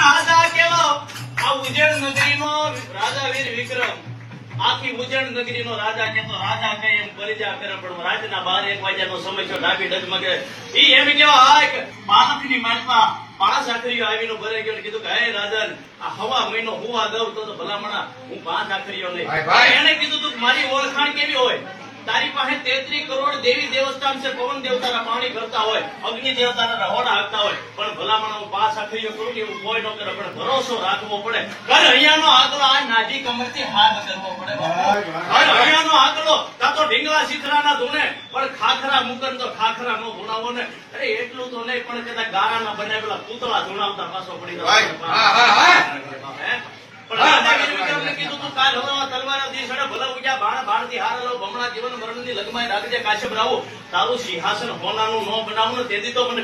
રાજા કેવો આ ઉજ્જૈન નગરીનો રાજા વીર વિક્રમ આખી ઉજ્જૈન નગરીનો રાજા કે તો રાજા કઈ એમ પરિજા કરે પણ રાતના 12-1 વાગ્યાનો સમય છે ડાબી ડગમગે ઈ એમ કેવા આ બાળકની માનમાં 5 આખરીઓ આવીનો ભરે ગયો કીધું કે હે રાજન આ હવા મહિનો હુવા દઉં તો ભલામણા હું 5 આખરીઓ નહીં એને કીધું તું મારી ઓળખાણ કેવી હોય તારી પાસે 33 કરોડ દેવી દેવસ્થાન છે પવન દેવતાના પાણી કરતા હોય અગ્નિ દેવતાના રહોડા હાકતા હોય પણ ભલામણ હું 5 આખરીઓ કરું એવું કોઈ ન કરે પણ ભરોસો રાખવો પડે ઘર અહીંયાનો આંકડો આ નાજી કમરથી હાથ કરવો પડે ઘર અહીંયાનો આંકડો કાં તો ઢીંગલા શીખરાના ધૂણે પણ ખાખરા મુકન તો ખાખરા નો ગુણાવો ને અરે એટલું તો નહીં પણ કદાચ ગારાના બનાવેલા પૂતળા ધૂણાવતા પાછો પડી જાય કીધું તું કાલ હવામાં તલવાર ભલા ઉગ્યા બાણ બાણથી હાર લો બમણા જીવન મરણની લગમાય રાખજે કાશ્યપ રાવો તારું સિંહાસન હોનાનું ન બનાવું ને તેથી તો મને